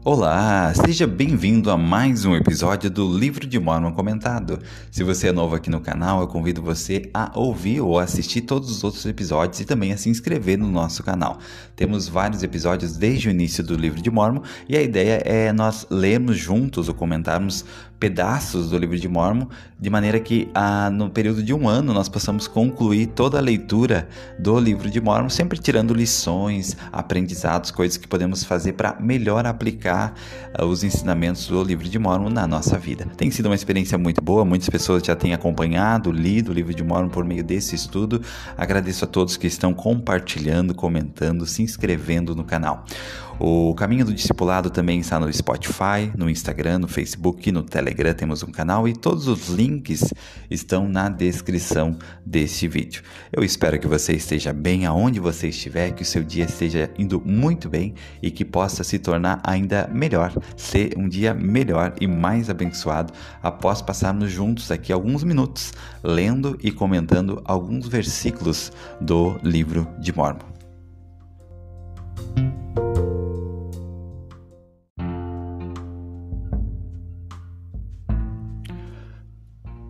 Olá, seja bem-vindo a mais um episódio do Livro de Mórmon Comentado. Se você é novo aqui no canal, eu convido você a ouvir ou assistir todos os outros episódios e também a se inscrever no nosso canal. Temos vários episódios desde o início do Livro de Mórmon e a ideia é nós lermos juntos ou comentarmos pedaços do Livro de Mórmon, de maneira que no período de um ano nós possamos concluir toda a leitura do Livro de Mórmon, sempre tirando lições, aprendizados, coisas que podemos fazer para melhor aplicar os ensinamentos do Livro de Mórmon na nossa vida. Tem sido uma experiência muito boa, muitas pessoas já têm acompanhado, lido o Livro de Mórmon por meio desse estudo. Agradeço a todos que estão compartilhando, comentando, se inscrevendo no canal. O Caminho do Discipulado também está no Spotify, no Instagram, no Facebook, no Telegram temos um canal e todos os links estão na descrição deste vídeo. Eu espero que você esteja bem aonde você estiver, que o seu dia esteja indo muito bem e que possa se tornar ainda melhor, ser um dia melhor e mais abençoado após passarmos juntos aqui alguns minutos lendo e comentando alguns versículos do Livro de Mórmon.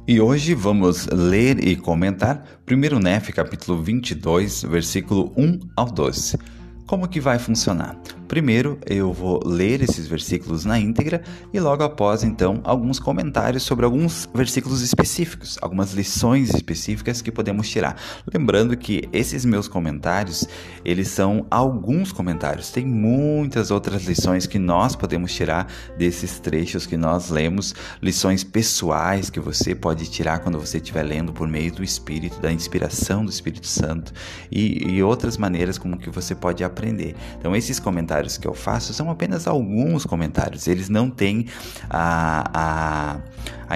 E hoje vamos ler e comentar 1 Nef, capítulo 22, versículo 1 ao 12. Como que vai funcionar? Primeiro, eu vou ler esses versículos na íntegra e logo após, então, alguns comentários sobre alguns versículos específicos, algumas lições específicas que podemos tirar. Lembrando que esses meus comentários, eles são alguns comentários. Tem muitas outras lições que nós podemos tirar desses trechos que nós lemos, lições pessoais que você pode tirar quando você estiver lendo por meio do Espírito, da inspiração do Espírito Santo e outras maneiras como que você pode aprender. Então, esses comentários que eu faço são apenas alguns comentários, eles não têm a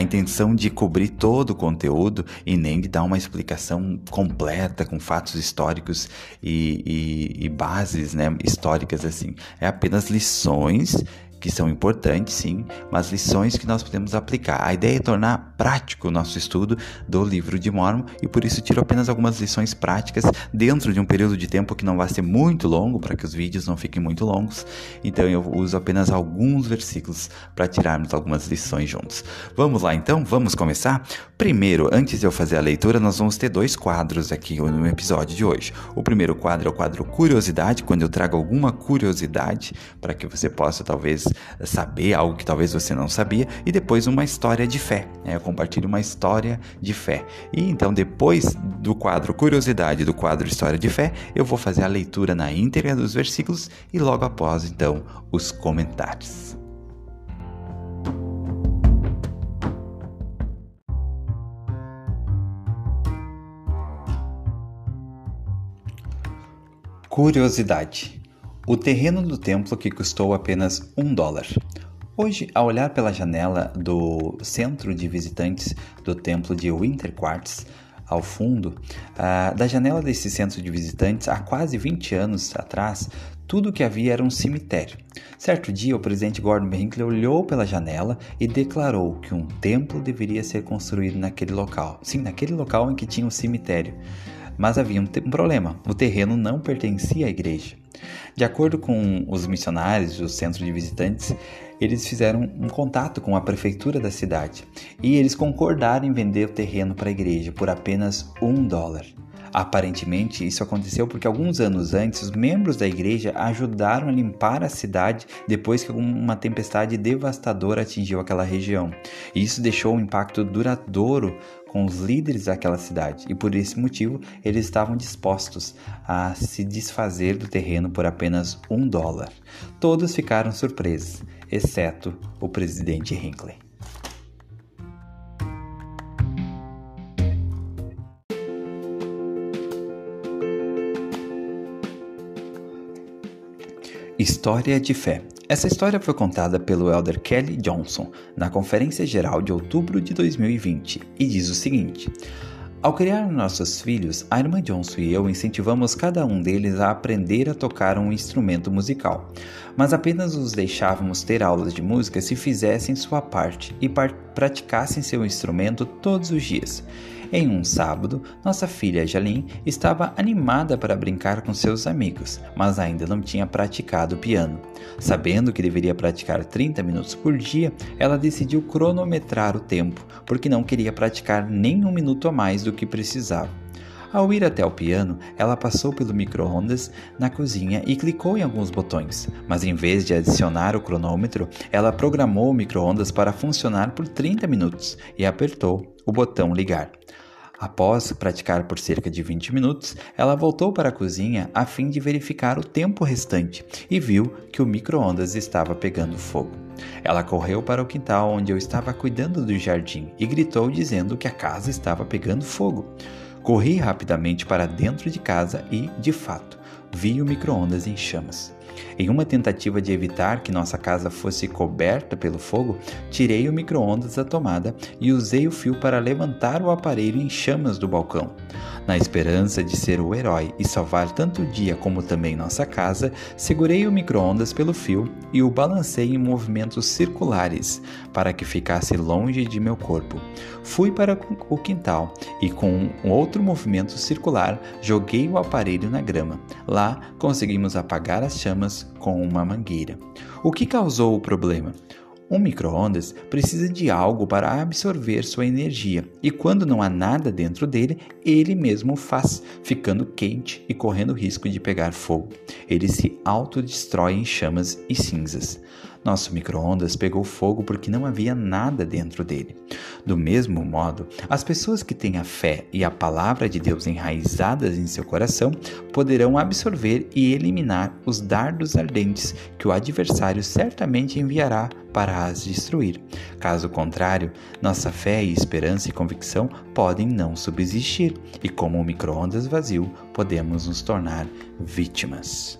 intenção de cobrir todo o conteúdo e nem de dar uma explicação completa com fatos históricos e bases, né, históricas assim. É apenas lições que são importantes, sim, mas lições que nós podemos aplicar. A ideia é tornar prático o nosso estudo do Livro de Mórmon e por isso tiro apenas algumas lições práticas dentro de um período de tempo que não vai ser muito longo, para que os vídeos não fiquem muito longos. Então eu uso apenas alguns versículos para tirarmos algumas lições juntos. Vamos lá então? Vamos começar? Primeiro, antes de eu fazer a leitura, nós vamos ter dois quadros aqui no episódio de hoje. O primeiro quadro é o quadro Curiosidade, quando eu trago alguma curiosidade para que você possa talvez saber algo que talvez você não sabia, e depois uma história de fé, né? Eu compartilho uma história de fé. E então depois do quadro Curiosidade e do quadro História de Fé, eu vou fazer a leitura na íntegra dos versículos e logo após então os comentários. Curiosidade. O terreno do templo que custou apenas $1. Hoje, ao olhar pela janela do centro de visitantes do templo de Winter Quartz, ao fundo, da janela desse centro de visitantes, há quase 20 anos atrás, tudo o que havia era um cemitério. Certo dia, o presidente Gordon B. Hinckley olhou pela janela e declarou que um templo deveria ser construído naquele local. Sim, naquele local em que tinha um cemitério. Mas havia um problema, o terreno não pertencia à igreja. De acordo com os missionários do centro de visitantes, eles fizeram um contato com a prefeitura da cidade e eles concordaram em vender o terreno para a igreja por apenas $1. Aparentemente, isso aconteceu porque alguns anos antes, os membros da igreja ajudaram a limpar a cidade depois que uma tempestade devastadora atingiu aquela região. E isso deixou um impacto duradouro com os líderes daquela cidade e por esse motivo eles estavam dispostos a se desfazer do terreno por apenas $1. Todos ficaram surpresos, exceto o presidente Hinckley. História de fé. Essa história foi contada pelo Elder Kelly Johnson na Conferência Geral de outubro de 2020 e diz o seguinte: ao criar nossos filhos, a irmã Johnson e eu incentivamos cada um deles a aprender a tocar um instrumento musical, mas apenas os deixávamos ter aulas de música se fizessem sua parte e praticassem seu instrumento todos os dias. Em um sábado, nossa filha Jalim estava animada para brincar com seus amigos, mas ainda não tinha praticado piano. Sabendo que deveria praticar 30 minutos por dia, ela decidiu cronometrar o tempo, porque não queria praticar nem um minuto a mais do que precisava. Ao ir até o piano, ela passou pelo micro-ondas na cozinha e clicou em alguns botões, mas em vez de adicionar o cronômetro, ela programou o micro-ondas para funcionar por 30 minutos e apertou o botão ligar. Após praticar por cerca de 20 minutos, ela voltou para a cozinha a fim de verificar o tempo restante e viu que o micro-ondas estava pegando fogo. Ela correu para o quintal onde eu estava cuidando do jardim e gritou dizendo que a casa estava pegando fogo. Corri rapidamente para dentro de casa e, de fato, vi o micro-ondas em chamas. Em uma tentativa de evitar que nossa casa fosse coberta pelo fogo, tirei o micro-ondas da tomada e usei o fio para levantar o aparelho em chamas do balcão. Na esperança de ser o herói e salvar tanto o dia como também nossa casa, segurei o micro-ondas pelo fio e o balancei em movimentos circulares para que ficasse longe de meu corpo. Fui para o quintal e, com um outro movimento circular, joguei o aparelho na grama. Lá, conseguimos apagar as chamas com uma mangueira. O que causou o problema? Um micro-ondas precisa de algo para absorver sua energia e quando não há nada dentro dele, ele mesmo faz, ficando quente e correndo risco de pegar fogo. Ele se autodestrói em chamas e cinzas. Nosso micro-ondas pegou fogo porque não havia nada dentro dele. Do mesmo modo, as pessoas que têm a fé e a palavra de Deus enraizadas em seu coração poderão absorver e eliminar os dardos ardentes que o adversário certamente enviará para as destruir. Caso contrário, nossa fé e esperança e convicção podem não subsistir e, como um micro-ondas vazio, podemos nos tornar vítimas.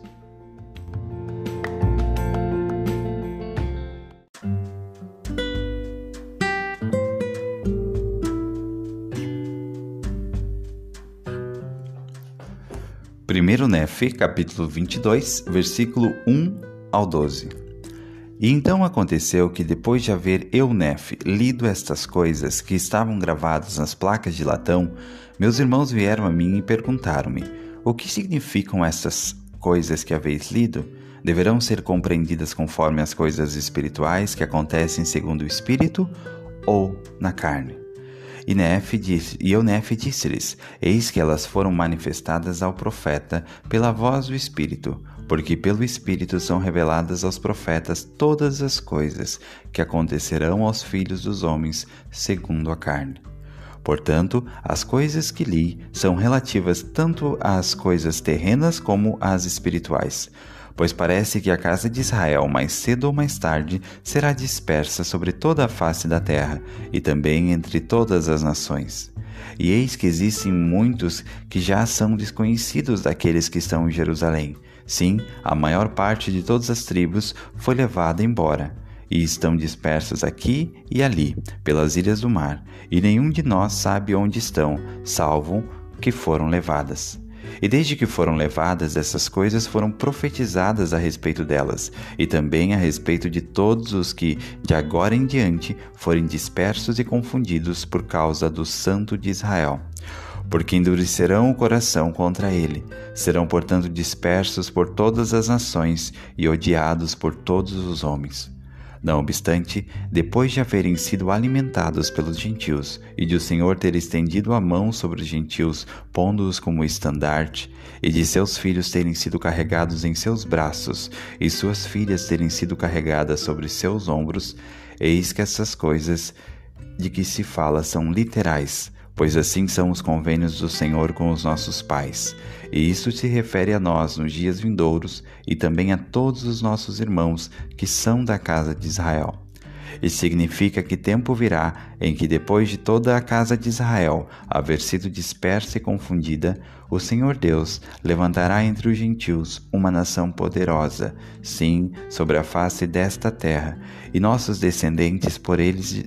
Primeiro Nefe, capítulo 22, versículo 1 ao 12. E então aconteceu que depois de haver eu, Nefe, lido estas coisas que estavam gravadas nas placas de latão, meus irmãos vieram a mim e perguntaram-me: o que significam estas coisas que haveis lido? Deverão ser compreendidas conforme as coisas espirituais que acontecem segundo o Espírito ou na carne? E eu, Nefe, disse-lhes: eis que elas foram manifestadas ao profeta pela voz do Espírito, porque pelo Espírito são reveladas aos profetas todas as coisas que acontecerão aos filhos dos homens segundo a carne. Portanto, as coisas que li são relativas tanto às coisas terrenas como às espirituais. Pois parece que a casa de Israel, mais cedo ou mais tarde, será dispersa sobre toda a face da terra, e também entre todas as nações. E eis que existem muitos que já são desconhecidos daqueles que estão em Jerusalém. Sim, a maior parte de todas as tribos foi levada embora, e estão dispersos aqui e ali, pelas ilhas do mar, e nenhum de nós sabe onde estão, salvo que foram levadas. E desde que foram levadas, essas coisas foram profetizadas a respeito delas, e também a respeito de todos os que, de agora em diante, forem dispersos e confundidos por causa do Santo de Israel. Porque endurecerão o coração contra ele, serão portanto dispersos por todas as nações e odiados por todos os homens. Não obstante, depois de haverem sido alimentados pelos gentios e de o Senhor ter estendido a mão sobre os gentios, pondo-os como estandarte, e de seus filhos terem sido carregados em seus braços e suas filhas terem sido carregadas sobre seus ombros, eis que essas coisas de que se fala são literais, pois assim são os convênios do Senhor com os nossos pais. E isso se refere a nós nos dias vindouros e também a todos os nossos irmãos que são da casa de Israel. E significa que tempo virá em que, depois de toda a casa de Israel haver sido dispersa e confundida, o Senhor Deus levantará entre os gentios uma nação poderosa, sim, sobre a face desta terra, e nossos descendentes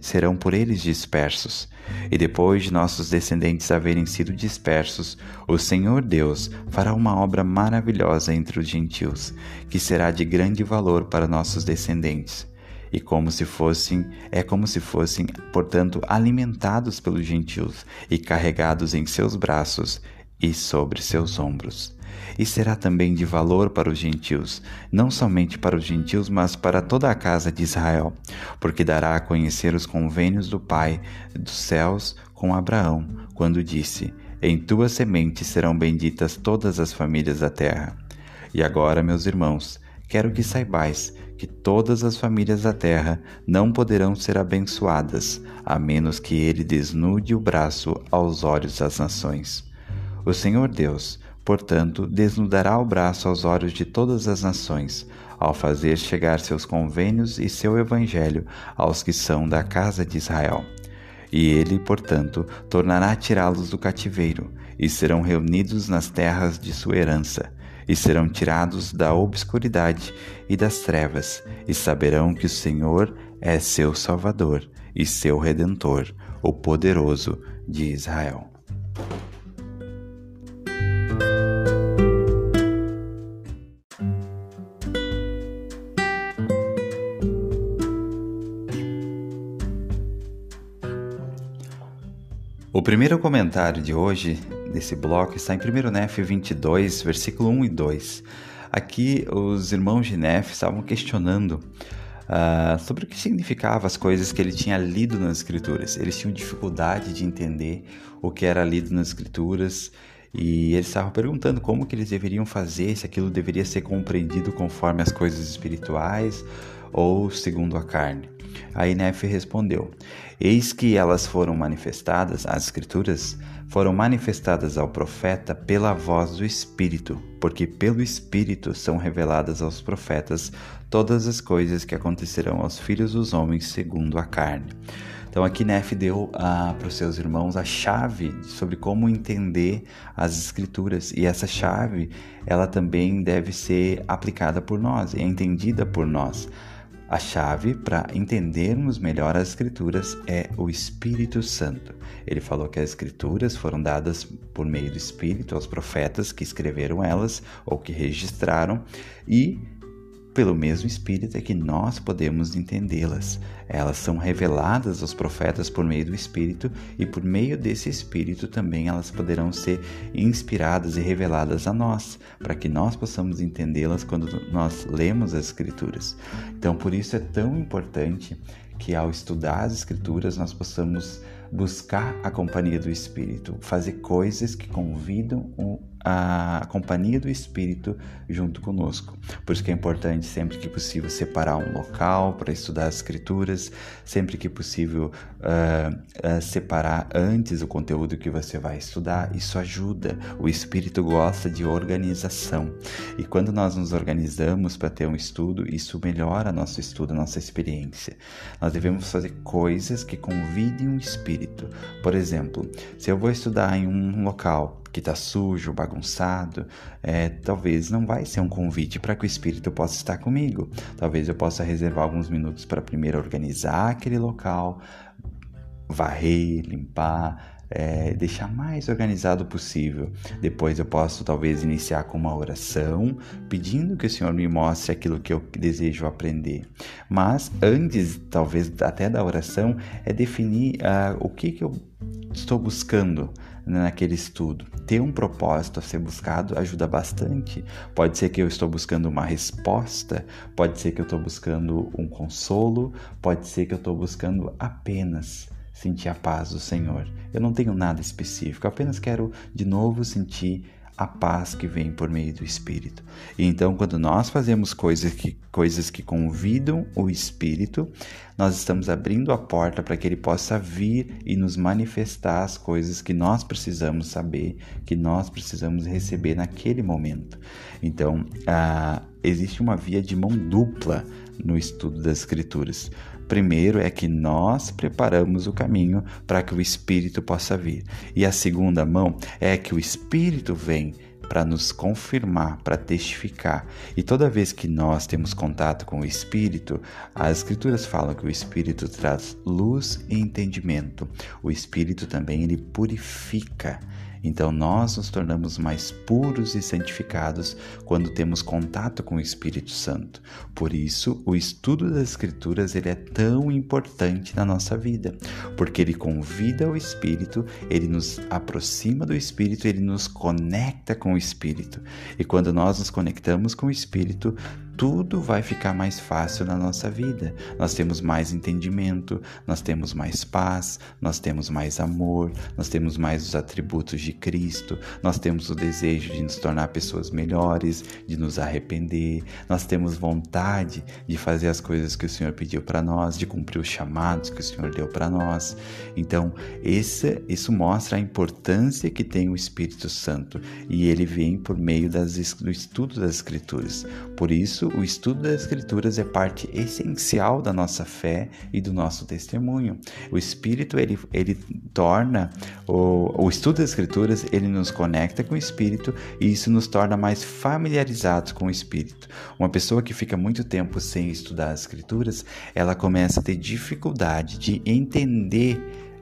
serão por eles dispersos. E depois de nossos descendentes haverem sido dispersos, o Senhor Deus fará uma obra maravilhosa entre os gentios, que será de grande valor para nossos descendentes. e como se fossem, portanto, alimentados pelos gentios e carregados em seus braços e sobre seus ombros. E será também de valor para os gentios, não somente para os gentios, mas para toda a casa de Israel, porque dará a conhecer os convênios do Pai dos céus com Abraão, quando disse: em tua semente serão benditas todas as famílias da terra. E agora, meus irmãos, quero que saibais que todas as famílias da terra não poderão ser abençoadas, a menos que ele desnude o braço aos olhos das nações. O Senhor Deus, portanto, desnudará o braço aos olhos de todas as nações, ao fazer chegar seus convênios e seu evangelho aos que são da casa de Israel. E ele, portanto, tornará a tirá-los do cativeiro, e serão reunidos nas terras de sua herança, e serão tirados da obscuridade e das trevas, e saberão que o Senhor é seu Salvador e seu Redentor, o poderoso de Israel. O primeiro comentário de hoje, desse bloco, está em 1 Nef 22, versículo 1 e 2. Aqui, os irmãos de Nef estavam questionando sobre o que significavam as coisas que ele tinha lido nas Escrituras. Eles tinham dificuldade de entender o que era lido nas Escrituras e eles estavam perguntando como que eles deveriam fazer, se aquilo deveria ser compreendido conforme as coisas espirituais ou segundo a carne. Aí Nef respondeu: eis que elas foram manifestadas, as Escrituras foram manifestadas ao profeta pela voz do Espírito, porque pelo Espírito são reveladas aos profetas todas as coisas que acontecerão aos filhos dos homens segundo a carne. Então aqui Nef deu para os seus irmãos a chave sobre como entender as Escrituras, e essa chave ela também deve ser aplicada por nós, é entendida por nós. A chave para entendermos melhor as Escrituras é o Espírito Santo. Ele falou que as Escrituras foram dadas por meio do Espírito aos profetas que escreveram elas ou que registraram, e pelo mesmo Espírito é que nós podemos entendê-las. Elas são reveladas aos profetas por meio do Espírito, e por meio desse Espírito também elas poderão ser inspiradas e reveladas a nós, para que nós possamos entendê-las quando nós lemos as Escrituras. Então, por isso é tão importante que ao estudar as Escrituras nós possamos buscar a companhia do Espírito, fazer coisas que convidam a companhia do Espírito junto conosco. Por isso que é importante, sempre que possível, separar um local para estudar as Escrituras, sempre que possível separar antes o conteúdo que você vai estudar. Isso ajuda. O Espírito gosta de organização, e quando nós nos organizamos para ter um estudo, isso melhora nosso estudo, nossa experiência. Nós devemos fazer coisas que convidem o Espírito. Por exemplo, se eu vou estudar em um local que está sujo, bagunçado, talvez não vai ser um convite para que o Espírito possa estar comigo. Talvez eu possa reservar alguns minutos para primeiro organizar aquele local, varrer, limpar, deixar mais organizado possível. Depois eu posso talvez iniciar com uma oração, pedindo que o Senhor me mostre aquilo que eu desejo aprender. Mas antes, talvez até da oração, é definir o que eu estou buscando naquele estudo. Ter um propósito a ser buscado ajuda bastante. Pode ser que eu estou buscando uma resposta, pode ser que eu estou buscando um consolo, pode ser que eu estou buscando apenas sentir a paz do Senhor. Eu não tenho nada específico, apenas quero de novo sentir a paz que vem por meio do Espírito. E então, quando nós fazemos coisas que convidam o Espírito, nós estamos abrindo a porta para que ele possa vir e nos manifestar as coisas que nós precisamos saber, que nós precisamos receber naquele momento. Então, existe uma via de mão dupla no estudo das Escrituras. Primeiro é que nós preparamos o caminho para que o Espírito possa vir. E a segunda mão é que o Espírito vem para nos confirmar, para testificar. E toda vez que nós temos contato com o Espírito, as Escrituras falam que o Espírito traz luz e entendimento. O Espírito também, ele purifica. Então nós nos tornamos mais puros e santificados quando temos contato com o Espírito Santo. Por isso, o estudo das Escrituras ele é tão importante na nossa vida, porque ele convida o Espírito, ele nos aproxima do Espírito, ele nos conecta com o Espírito. E quando nós nos conectamos com o Espírito, tudo vai ficar mais fácil na nossa vida. Nós temos mais entendimento, nós temos mais paz, nós temos mais amor, nós temos mais os atributos de Cristo, nós temos o desejo de nos tornar pessoas melhores, de nos arrepender, nós temos vontade de fazer as coisas que o Senhor pediu para nós, de cumprir os chamados que o Senhor deu para nós. Então, isso mostra a importância que tem o Espírito Santo, e ele vem por meio do estudo das Escrituras. Por isso, o estudo das Escrituras é parte essencial da nossa fé e do nosso testemunho. O Espírito, ele torna, o estudo das Escrituras, ele nos conecta com o Espírito, e isso nos torna mais familiarizados com o Espírito. Uma pessoa que fica muito tempo sem estudar as Escrituras, ela começa a ter dificuldade de entender,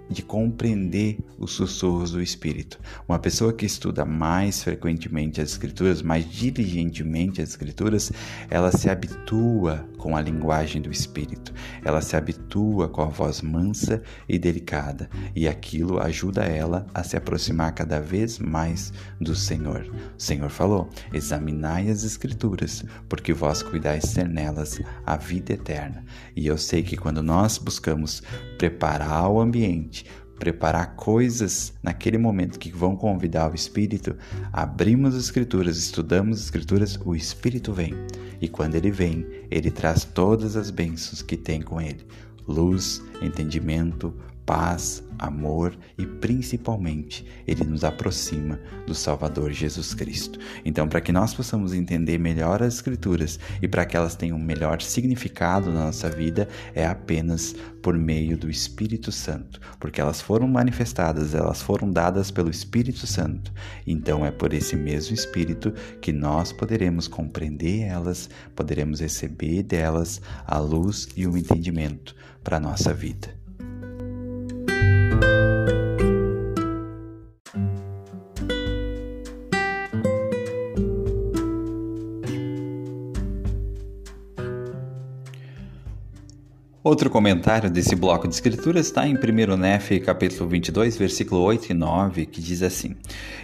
de compreender os sussurros do Espírito. Uma pessoa que estuda mais frequentemente as Escrituras, mais diligentemente as Escrituras, ela se habitua com a linguagem do Espírito, ela se habitua com a voz mansa e delicada, e aquilo ajuda ela a se aproximar cada vez mais do Senhor. O Senhor falou: examinai as Escrituras, porque vós cuidais ter nelas a vida eterna. E eu sei que quando nós buscamos preparar o ambiente, preparar coisas naquele momento que vão convidar o Espírito, abrimos as Escrituras, estudamos as Escrituras, o Espírito vem. E quando ele vem, ele traz todas as bênçãos que tem com ele: luz, entendimento, paz, amor, e principalmente ele nos aproxima do Salvador Jesus Cristo. Então, para que nós possamos entender melhor as Escrituras e para que elas tenham um melhor significado na nossa vida, é apenas por meio do Espírito Santo, porque elas foram manifestadas, elas foram dadas pelo Espírito Santo. Então é por esse mesmo Espírito que nós poderemos compreender elas, poderemos receber delas a luz e o entendimento para a nossa vida. Outro comentário desse bloco de escritura está em 1 Néfi, capítulo 22, versículo 8 e 9, que diz assim: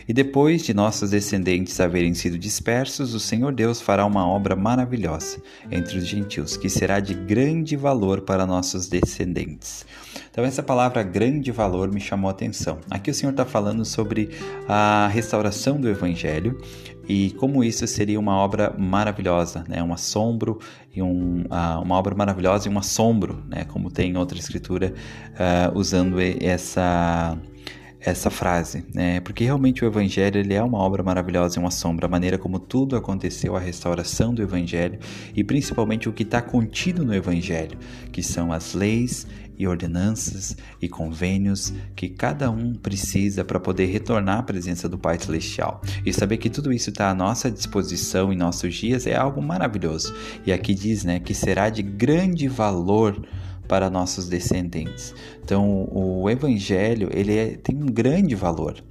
E depois de nossos descendentes haverem sido dispersos, o Senhor Deus fará uma obra maravilhosa entre os gentios, que será de grande valor para nossos descendentes. Então essa palavra grande valor me chamou a atenção. Aqui o Senhor está falando sobre a restauração do Evangelho e como isso seria uma obra maravilhosa, né? Um assombro e uma obra maravilhosa e um assombro, né? Como tem outra escritura usando essa frase, né? Porque realmente o Evangelho ele é uma obra maravilhosa e um assombro, a maneira como tudo aconteceu, a restauração do Evangelho e principalmente o que está contido no Evangelho, que são as leis e ordenanças e convênios que cada um precisa para poder retornar à presença do Pai Celestial. E saber que tudo isso está à nossa disposição em nossos dias é algo maravilhoso. E aqui diz, né, que será de grande valor para nossos descendentes. Então, o Evangelho tem um grande valor.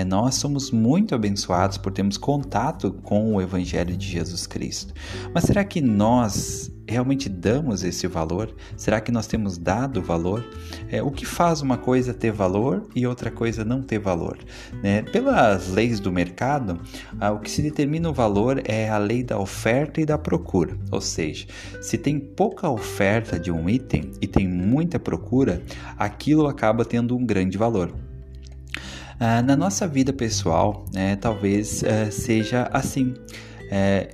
Nós somos muito abençoados por termos contato com o Evangelho de Jesus Cristo. Mas será que nós realmente damos esse valor? Será que nós temos dado valor? O que faz uma coisa ter valor e outra coisa não ter valor? Pelas leis do mercado, o que se determina o valor é a lei da oferta e da procura. Ou seja, se tem pouca oferta de um item e tem muita procura, aquilo acaba tendo um grande valor. Na nossa vida pessoal, talvez seja assim.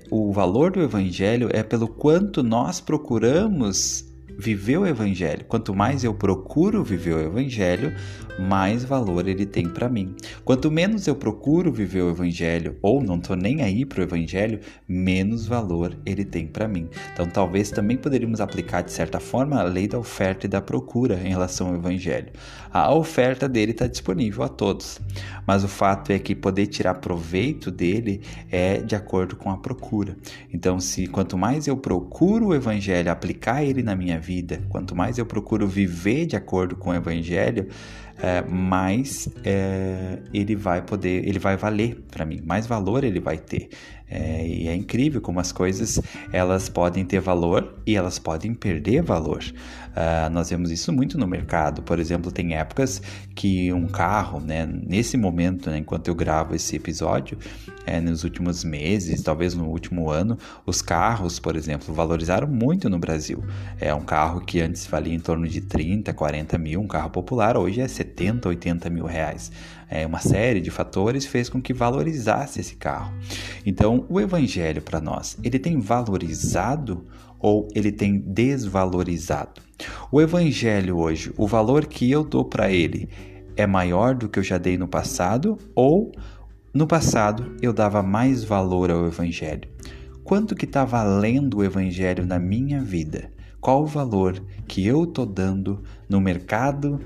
O valor do Evangelho é pelo quanto nós procuramos viver o Evangelho. Quanto mais eu procuro viver o Evangelho, mais valor ele tem para mim. Quanto menos eu procuro viver o Evangelho ou não estou nem aí para o Evangelho, menos valor ele tem para mim. Então talvez também poderíamos aplicar de certa forma a lei da oferta e da procura em relação ao Evangelho. A oferta dele está disponível a todos, mas o fato é que poder tirar proveito dele é de acordo com a procura. Então quanto mais eu procuro o Evangelho, aplicar ele na minha vida, quanto mais eu procuro viver de acordo com o Evangelho, mais ele vai valer para mim, mais valor ele vai ter. E é incrível como as coisas elas podem ter valor e elas podem perder valor. Nós vemos isso muito no mercado. Por exemplo, tem épocas que um carro, né, nesse momento, né, enquanto eu gravo esse episódio, nos últimos meses, talvez no último ano, os carros, por exemplo, valorizaram muito no Brasil. Um carro que antes valia em torno de 30, 40 mil, um carro popular, hoje é 70, 80 mil reais. Uma série de fatores fez com que valorizasse esse carro. Então, o evangelho para nós, ele tem valorizado ou ele tem desvalorizado? O evangelho hoje, o valor que eu dou para ele é maior do que eu já dei no passado, ou no passado eu dava mais valor ao evangelho? Quanto que está valendo o evangelho na minha vida? Qual o valor que eu estou dando no mercado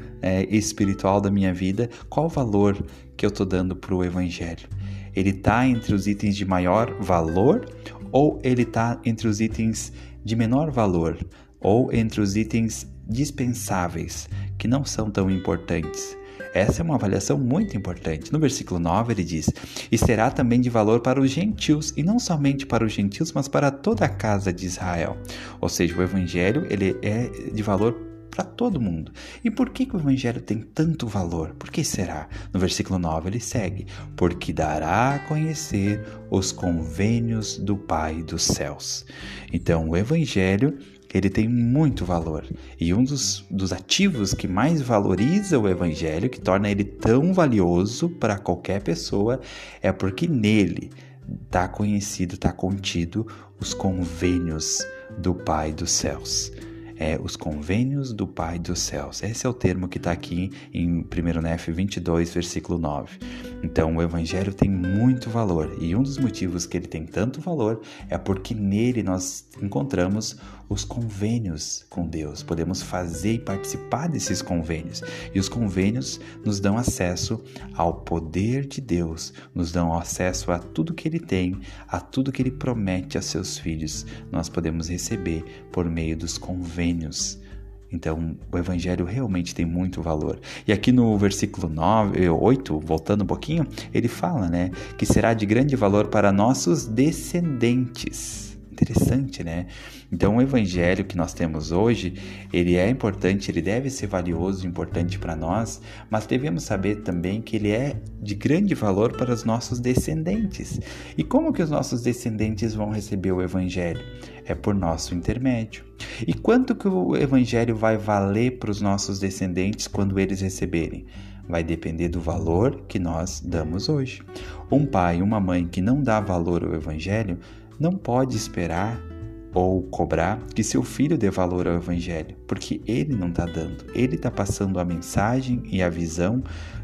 espiritual da minha vida? Qual o valor que eu estou dando para o evangelho? Ele está entre os itens de maior valor, ou ele está entre os itens de menor valor, ou entre os itens dispensáveis, que não são tão importantes? Essa é uma avaliação muito importante. No versículo 9 ele diz: e será também de valor para os gentios, e não somente para os gentios, mas para toda a casa de Israel. Ou seja, o evangelho ele é de valor para todo mundo. E por que o evangelho tem tanto valor? Por que será? No versículo 9 ele segue: porque dará a conhecer os convênios do Pai dos céus. Então o evangelho ele tem muito valor, e um dos ativos que mais valoriza o evangelho, que torna ele tão valioso para qualquer pessoa, é porque nele está conhecido, está contido os convênios do Pai dos céus. Os convênios do Pai dos céus. Esse é o termo que está aqui em 1 Nef 22, versículo 9. Então, o Evangelho tem muito valor, e um dos motivos que ele tem tanto valor é porque nele nós encontramos os convênios com Deus. Podemos fazer e participar desses convênios. E os convênios nos dão acesso ao poder de Deus, nos dão acesso a tudo que ele tem, a tudo que ele promete a seus filhos. Nós podemos receber por meio dos convênios. Então, o evangelho realmente tem muito valor. E aqui no versículo 8, voltando um pouquinho, ele fala, né, que será de grande valor para nossos descendentes. Interessante, né? Então, o evangelho que nós temos hoje, ele é importante, ele deve ser valioso, importante para nós, mas devemos saber também que ele é de grande valor para os nossos descendentes. E como que os nossos descendentes vão receber o evangelho? É por nosso intermédio. E quanto que o evangelho vai valer para os nossos descendentes quando eles receberem? Vai depender do valor que nós damos hoje. Um pai e uma mãe que não dá valor ao evangelho não pode esperar ou cobrar que seu filho dê valor ao evangelho, porque ele não está dando. Ele está passando a mensagem e a visão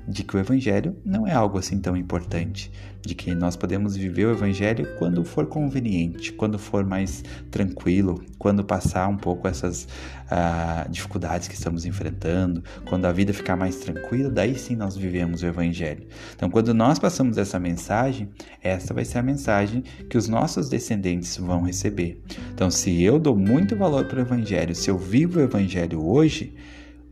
de que o evangelho não é algo assim tão importante, de que nós podemos viver o evangelho quando for conveniente, quando for mais tranquilo, quando passar um pouco essas dificuldades que estamos enfrentando, quando a vida ficar mais tranquila, daí sim nós vivemos o evangelho. Então, quando nós passamos essa mensagem, essa vai ser a mensagem que os nossos descendentes vão receber. Então, se eu dou muito valor para o evangelho, se eu vivo o evangelho hoje,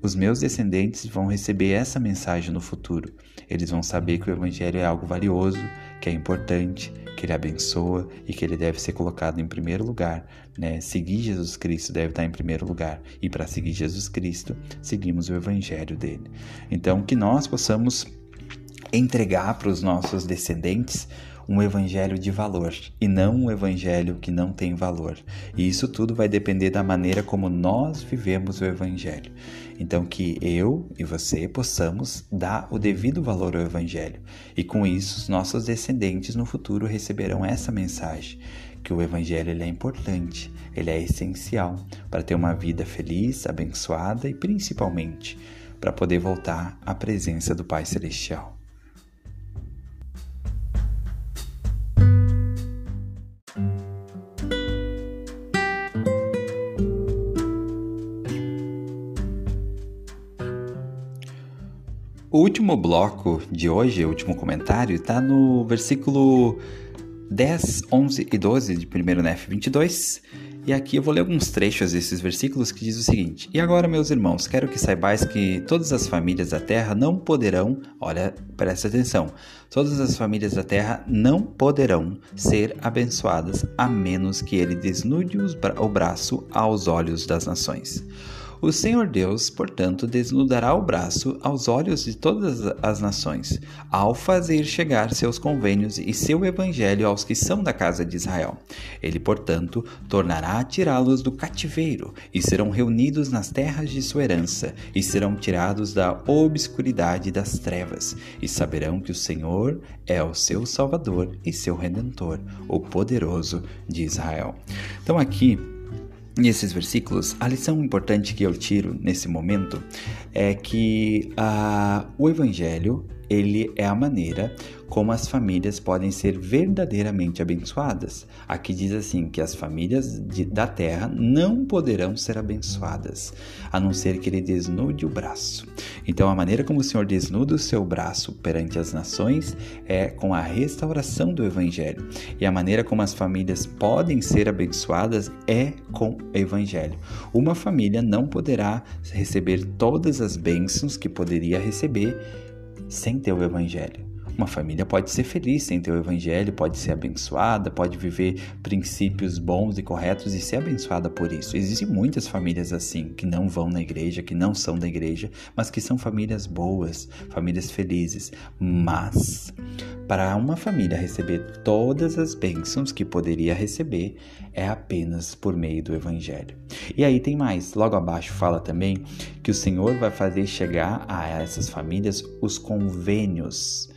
os meus descendentes vão receber essa mensagem no futuro. Eles vão saber que o evangelho é algo valioso, que é importante, que ele abençoa e que ele deve ser colocado em primeiro lugar, né? Seguir Jesus Cristo deve estar em primeiro lugar. E para seguir Jesus Cristo, seguimos o evangelho dele. Então, que nós possamos entregar para os nossos descendentes um evangelho de valor e não um evangelho que não tem valor. E isso tudo vai depender da maneira como nós vivemos o evangelho. Então, que eu e você possamos dar o devido valor ao evangelho. E com isso, os nossos descendentes no futuro receberão essa mensagem, que o evangelho ele é importante, ele é essencial para ter uma vida feliz, abençoada e principalmente para poder voltar à presença do Pai Celestial. O último bloco de hoje, o último comentário, está no versículo 10, 11 e 12 de 1 Nef 22, E aqui eu vou ler alguns trechos desses versículos que diz o seguinte: E agora, meus irmãos, quero que saibais que todas as famílias da terra não poderão, olha, presta atenção, todas as famílias da terra não poderão ser abençoadas, a menos que ele desnude o braço aos olhos das nações. O Senhor Deus, portanto, desnudará o braço aos olhos de todas as nações, ao fazer chegar seus convênios e seu evangelho aos que são da casa de Israel. Ele, portanto, tornará a tirá-los do cativeiro, e serão reunidos nas terras de sua herança, e serão tirados da obscuridade das trevas, e saberão que o Senhor é o seu Salvador e seu Redentor, o poderoso de Israel. Então aqui, nesses versículos, a lição importante que eu tiro nesse momento é que o Evangelho, ele é a maneira como as famílias podem ser verdadeiramente abençoadas. Aqui diz assim, que as famílias da terra não poderão ser abençoadas, a não ser que ele desnude o braço. Então, a maneira como o Senhor desnuda o seu braço perante as nações é com a restauração do Evangelho. E a maneira como as famílias podem ser abençoadas é com o Evangelho. Uma família não poderá receber todas as bênçãos que poderia receber sem ter o Evangelho. Uma família pode ser feliz sem ter o Evangelho, pode ser abençoada, pode viver princípios bons e corretos e ser abençoada por isso. Existem muitas famílias assim, que não vão na igreja, que não são da igreja, mas que são famílias boas, famílias felizes. Mas, para uma família receber todas as bênçãos que poderia receber, é apenas por meio do Evangelho. E aí tem mais, logo abaixo fala também que o Senhor vai fazer chegar a essas famílias os convênios.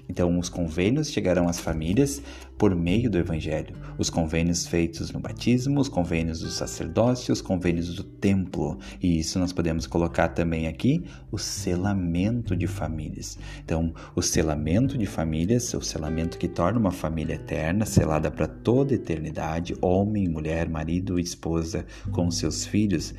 Então, os convênios chegarão às famílias por meio do Evangelho. Os convênios feitos no batismo, os convênios do sacerdócio, os convênios do templo. E isso nós podemos colocar também aqui o selamento de famílias. Então, o selamento de famílias, o selamento que torna uma família eterna, selada para toda a eternidade, homem, mulher, marido e esposa com seus filhos,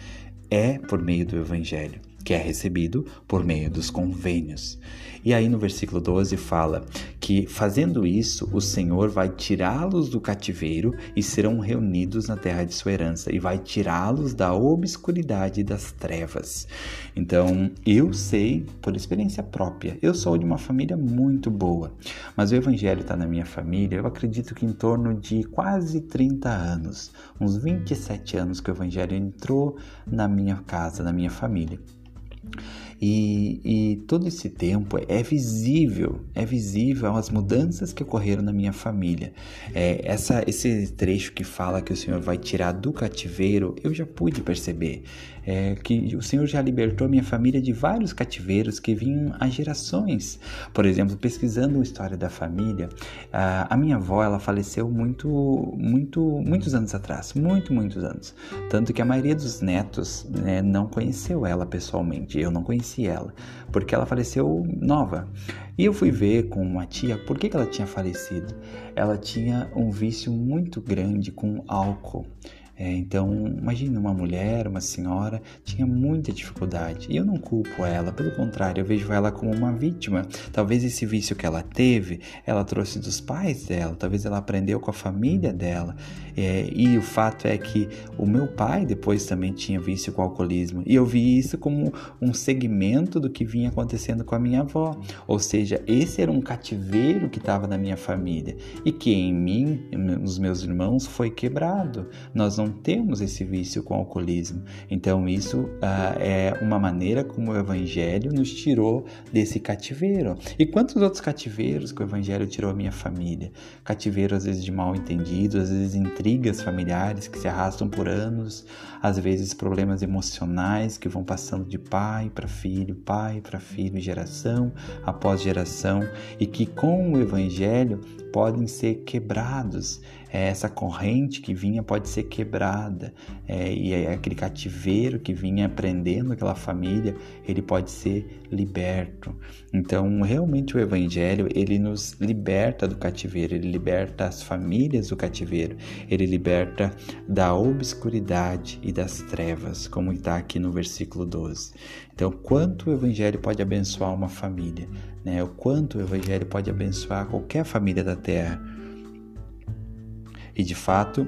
é por meio do Evangelho, que é recebido por meio dos convênios. E aí no versículo 12 fala que fazendo isso, o Senhor vai tirá-los do cativeiro e serão reunidos na terra de sua herança, e vai tirá-los da obscuridade das trevas. Então, eu sei, por experiência própria, eu sou de uma família muito boa, mas o Evangelho está na minha família, eu acredito que em torno de quase 30 anos, uns 27 anos que o Evangelho entrou na minha casa, na minha família. E todo esse tempo é visível as mudanças que ocorreram na minha família. Esse trecho que fala que o Senhor vai tirar do cativeiro, eu já pude perceber que o Senhor já libertou minha família de vários cativeiros que vinham há gerações. Por exemplo, pesquisando a história da família, a minha avó, ela faleceu muitos anos atrás, muitos anos. Tanto que a maioria dos netos, não conheceu ela pessoalmente, eu não conheci ela, porque ela faleceu nova. E eu fui ver com uma tia por que ela tinha falecido. Ela tinha um vício muito grande com álcool. Então, imagina uma mulher, uma senhora, tinha muita dificuldade. E eu não culpo ela, pelo contrário, eu vejo ela como uma vítima. Talvez esse vício que ela teve, ela trouxe dos pais dela, talvez ela aprendeu com a família dela. E o fato é que o meu pai depois também tinha vício com o alcoolismo. E eu vi isso como um segmento do que vinha acontecendo com a minha avó. Ou seja, esse era um cativeiro que estava na minha família. E que em mim, nos meus irmãos, foi quebrado. Nós não temos esse vício com o alcoolismo. Então isso é uma maneira como o Evangelho nos tirou desse cativeiro. E quantos outros cativeiros que o Evangelho tirou a minha família? Cativeiro às vezes de mal entendido, às vezes intrigas familiares que se arrastam por anos, às vezes problemas emocionais que vão passando de pai para filho, geração após geração, e que com o Evangelho podem ser quebrados. Essa corrente que vinha pode ser quebrada, e aquele cativeiro que vinha prendendo aquela família, ele pode ser liberto. Então, realmente o Evangelho, ele nos liberta do cativeiro, ele liberta as famílias do cativeiro, ele liberta da obscuridade e das trevas, como está aqui no versículo 12. Então, quanto o Evangelho pode abençoar uma família, né? O quanto o Evangelho pode abençoar qualquer família da terra. E de fato,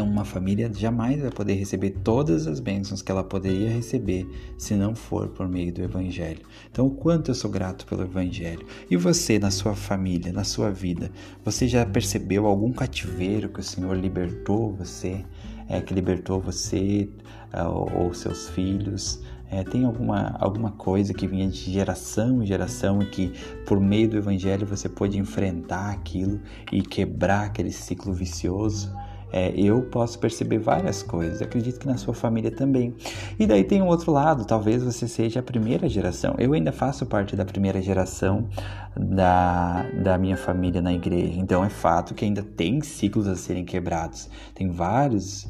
uma família jamais vai poder receber todas as bênçãos que ela poderia receber se não for por meio do Evangelho. Então, o quanto eu sou grato pelo Evangelho. E você, na sua família, na sua vida, você já percebeu algum cativeiro que o Senhor libertou você, que libertou você ou seus filhos? Tem alguma coisa que vinha de geração em geração e que por meio do Evangelho você pôde enfrentar aquilo e quebrar aquele ciclo vicioso? Eu posso perceber várias coisas, acredito que na sua família também. E daí tem um outro lado, talvez você seja a primeira geração. Eu ainda faço parte da primeira geração da minha família na igreja, então é fato que ainda tem ciclos a serem quebrados. Tem vários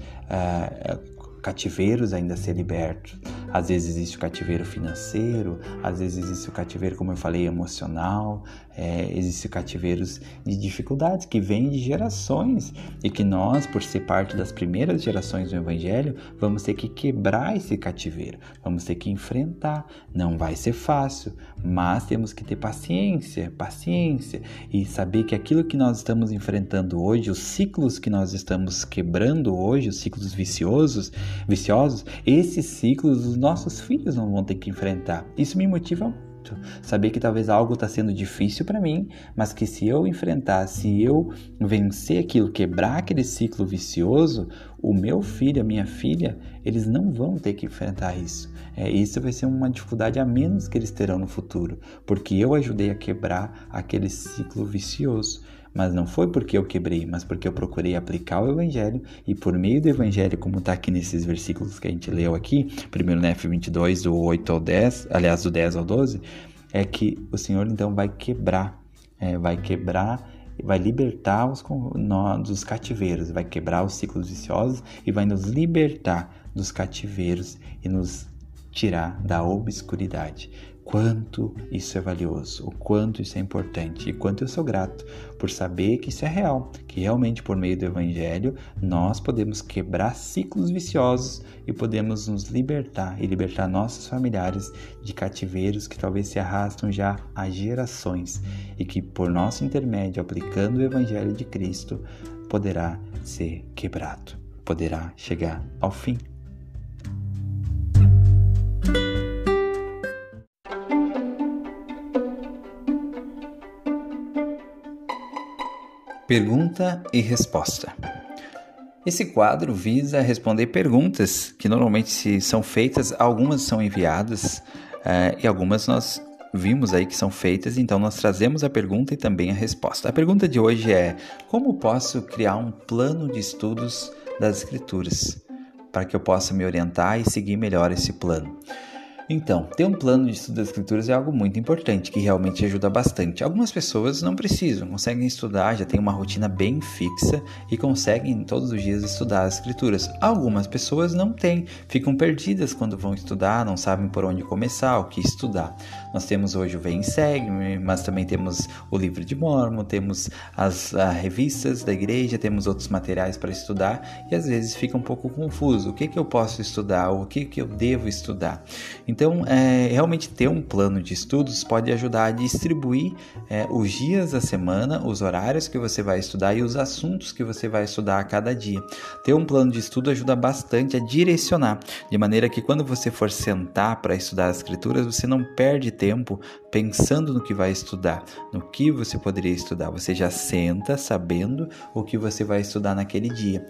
cativeiros ainda a ser libertos. Às vezes existe o cativeiro financeiro, às vezes existe o cativeiro, como eu falei, emocional, existe cativeiros de dificuldades que vêm de gerações e que nós, por ser parte das primeiras gerações do Evangelho, vamos ter que quebrar esse cativeiro, vamos ter que enfrentar. Não vai ser fácil, mas temos que ter paciência e saber que aquilo que nós estamos enfrentando hoje, os ciclos que nós estamos quebrando hoje, os ciclos viciosos, esses ciclos os nossos filhos não vão ter que enfrentar. Isso me motiva muito. Saber que talvez algo está sendo difícil para mim, mas que se eu enfrentar, se eu vencer aquilo, quebrar aquele ciclo vicioso, o meu filho, a minha filha, eles não vão ter que enfrentar isso. Isso vai ser uma dificuldade a menos que eles terão no futuro, porque eu ajudei a quebrar aquele ciclo vicioso. Mas não foi porque eu quebrei, mas porque eu procurei aplicar o Evangelho e por meio do Evangelho, como está aqui nesses versículos que a gente leu aqui, 1 Nef 22, do 8 ao 10, aliás, do 10 ao 12, é que o Senhor então vai quebrar, vai libertar dos cativeiros, vai quebrar os ciclos viciosos e vai nos libertar dos cativeiros e nos tirar da obscuridade. Quanto isso é valioso, o quanto isso é importante e quanto eu sou grato por saber que isso é real, que realmente por meio do Evangelho nós podemos quebrar ciclos viciosos e podemos nos libertar e libertar nossos familiares de cativeiros que talvez se arrastam já há gerações e que por nosso intermédio, aplicando o Evangelho de Cristo, poderá ser quebrado, poderá chegar ao fim. Pergunta e resposta. Esse quadro visa responder perguntas que normalmente são feitas, algumas são enviadas e algumas nós vimos aí que são feitas, então nós trazemos a pergunta e também a resposta. A pergunta de hoje é: como posso criar um plano de estudos das Escrituras para que eu possa me orientar e seguir melhor esse plano? Então, ter um plano de estudo das Escrituras é algo muito importante, que realmente ajuda bastante. Algumas pessoas não precisam, conseguem estudar, já tem uma rotina bem fixa e conseguem todos os dias estudar as Escrituras. Algumas pessoas não têm, ficam perdidas quando vão estudar, não sabem por onde começar, o que estudar. Nós temos hoje o Vem e Segue-me, mas também temos o Livro de Mórmon, temos as revistas da igreja, temos outros materiais para estudar e às vezes fica um pouco confuso. O que eu posso estudar? O que eu devo estudar? Então, realmente ter um plano de estudos pode ajudar a distribuir os dias da semana, os horários que você vai estudar e os assuntos que você vai estudar a cada dia. Ter um plano de estudo ajuda bastante a direcionar, de maneira que quando você for sentar para estudar as Escrituras, você não perde tempo pensando no que vai estudar, no que você poderia estudar. Você já senta sabendo o que você vai estudar naquele dia.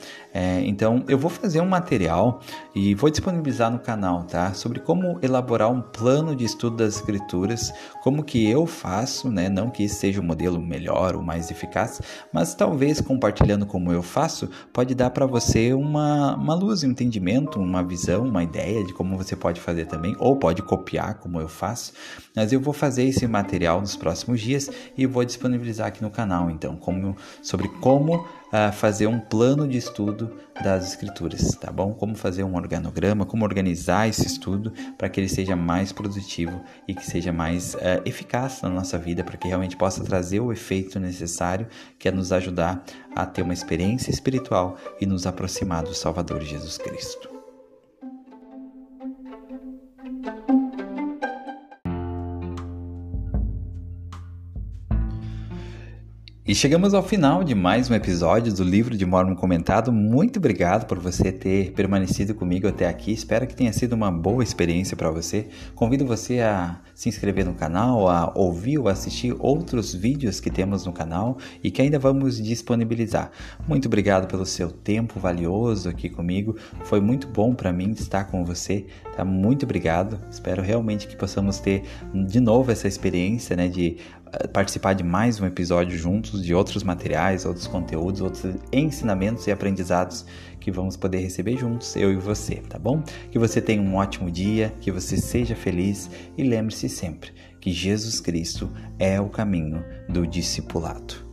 Então, eu vou fazer um material e vou disponibilizar no canal, tá? Sobre como elaborar um plano de estudo das Escrituras, como que eu faço, né? Não que esse seja o modelo melhor ou mais eficaz, mas talvez compartilhando como eu faço, pode dar para você uma luz, um entendimento, uma visão, uma ideia de como você pode fazer também, ou pode copiar como eu faço, mas eu vou fazer esse material nos próximos dias e vou disponibilizar aqui no canal, então, sobre como fazer um plano de estudo das Escrituras, tá bom? Como fazer um organograma, como organizar esse estudo para que ele seja mais produtivo e que seja mais eficaz na nossa vida, para que realmente possa trazer o efeito necessário, que é nos ajudar a ter uma experiência espiritual e nos aproximar do Salvador Jesus Cristo. E chegamos ao final de mais um episódio do Livro de Mórmon Comentado. Muito obrigado por você ter permanecido comigo até aqui. Espero que tenha sido uma boa experiência para você. Convido você a se inscrever no canal, a ouvir ou assistir outros vídeos que temos no canal e que ainda vamos disponibilizar. Muito obrigado pelo seu tempo valioso aqui comigo. Foi muito bom para mim estar com você. Tá? Muito obrigado. Espero realmente que possamos ter de novo essa experiência, né, de participar de mais um episódio juntos, de outros materiais, outros conteúdos, outros ensinamentos e aprendizados que vamos poder receber juntos, eu e você, tá bom? Que você tenha um ótimo dia, que você seja feliz e lembre-se sempre que Jesus Cristo é o caminho do discipulado.